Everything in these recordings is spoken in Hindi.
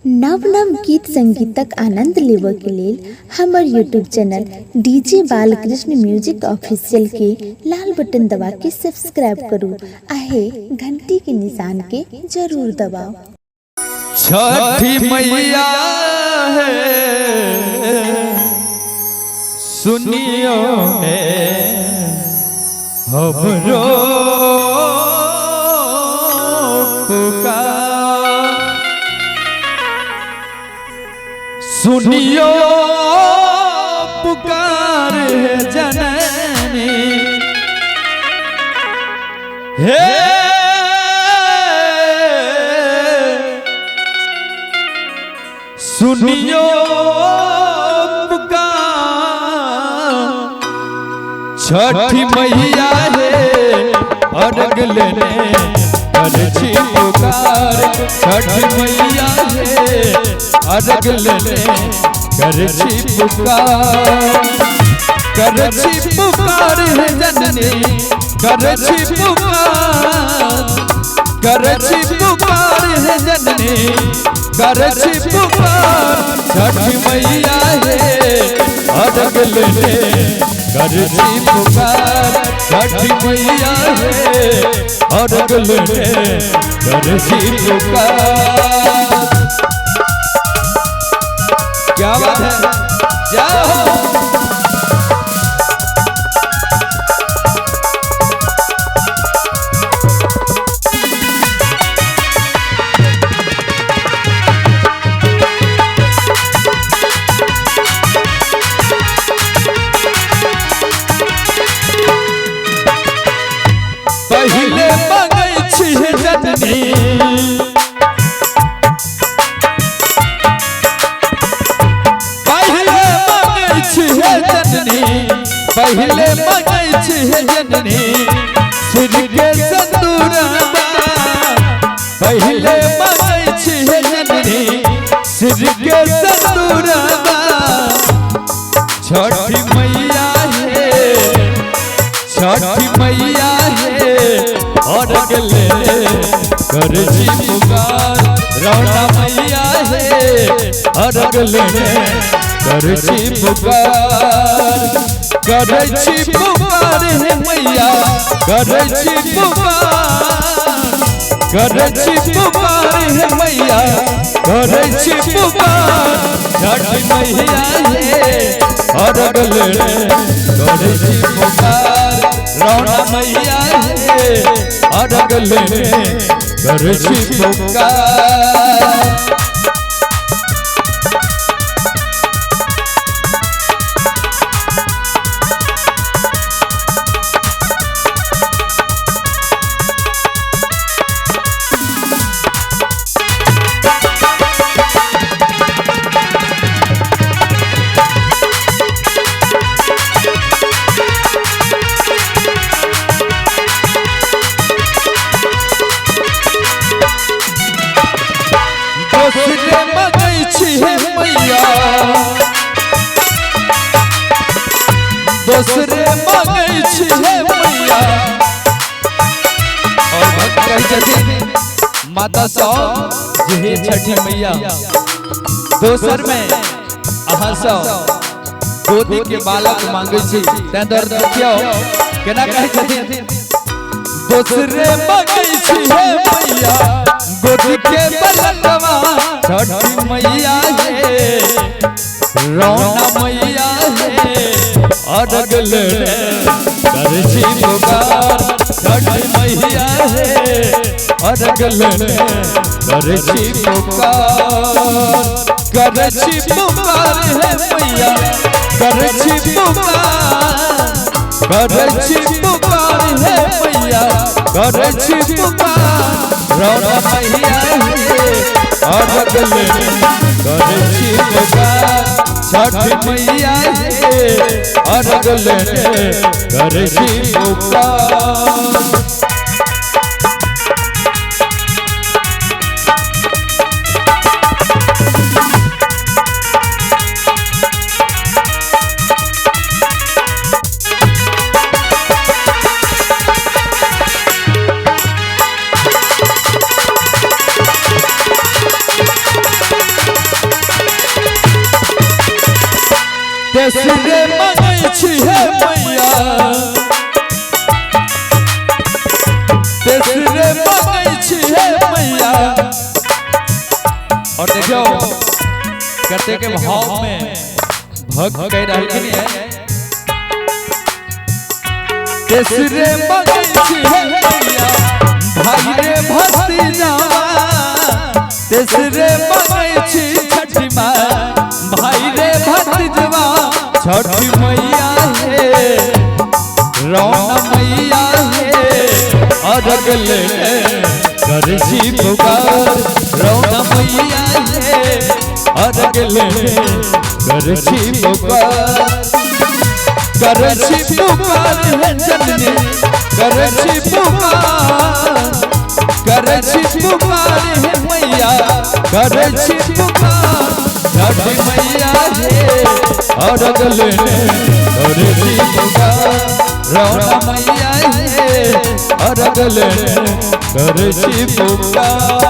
नव नव गीत संगीतक आनंद लेबऽ के लेल हमर YouTube channel DJ Balkrishna music official के लाल बटन दबा के सब्सक्राइब करू आहे घंटी के निशान के जरूर दबाओ। छठी मैया है सुनियो हमरो पुकार, सुनियो पुकार है जननी हे सुनियो पुकार, छठी मैया है अर्घ लेने करछी पुकार, छठी मैया है अर्घ लेने करछी पुकार, करछी पुकार है जननी करछी पुकार, करछी पुकार है जननी करछी पुकार, छठी मैया है अर्घ लेने करछी पुकार, छठी मैया है अर्घ लेने करछी पुकार। क्या बात है, जाओ पहले मंगै छी जननी पहले मंगै छी जननी सिर के सिंदूरवा, पहले मंगै छी जननी सिर के सिंदूरवा, छठी मैया है छठी मैया है अर्घ लेने करछी पुकार, रौना मैया है अर्घ लेने करछी पुकार, करछी पुकार है मैया करछी पुकार, करछी पुकार है मैया करछी पुकार, छठी मैया है अर्घ लेने करछी पुकार, रौना मैया है अर्घ लेने करछी पुकार। दोसरे मंगै छी मैया दोसरे मंगै छी मैया, और भक्त कहै छथिन माता सब जे हे छठी मैया दोसर में अहाँ सब गोदी के बालक मांगै छी तैं दर्द देखियो केना कहै छथिन, दोसरे मंगै छी मैया गोदी के बालकवा, छठी मैया है रौना मैया है अर्घ लेने करछी पुकार, छठी मैया है अर्घ लेने करछी पुकार, करछी पुकार है मैया करछी पुकार, करछी पुकार है मैया करछी पुकार, रौना मैया है अर्घ लेने करछी पुकार, छठी मैया है अर्घ लेने करछी पुकार। तेसरे मंगै छी हे मैया तेसरे मंगै छी हे मैया। और देखो कहते के भाव में भक्त कह रहलखिन है तेसरे मंगै छी हे मैया भाई रे भतीजावा तेसरे मंगै छी छठी माँ भाई रे भतीजवा छठी मैया हे रौना मैया हे अरग ले करछी पुकार रौना मैया हे अरग ले करछी पुकार करछी पुकार है जननी करछी पुकार है मैया करछी पुकार छठी मैया हे अरग ले करछी पुकार रौना मैया हे अरग ले करछी पुकार।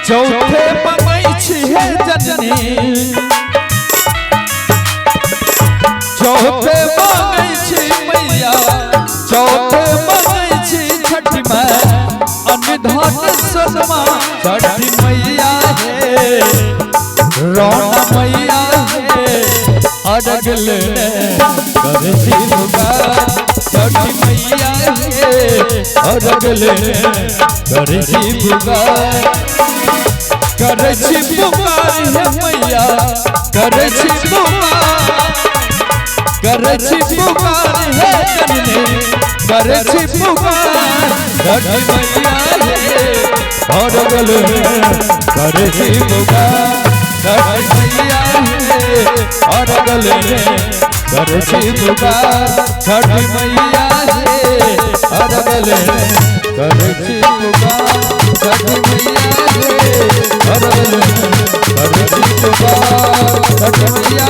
चौथे मंगै छी हे जननी चौथे मंगै छी मैया चौथे मंगै छी छठी माँ अन्न धन सोनमा छठी मैया हे रौना मैया हे अरग ले करछी पुकार छठी मैया हे अरग ले करछी पुकार करछी पुकार है मैया करछी पुकार है जननी करछी पुकार छठी मैया हे अरग ले करछी पुकार छठी मैया हे अरग ले करछी पुकार छठी मैया हे अरग ले करछी पुकार छठी मैया हे अरग ले करछी पुकार छठी मैया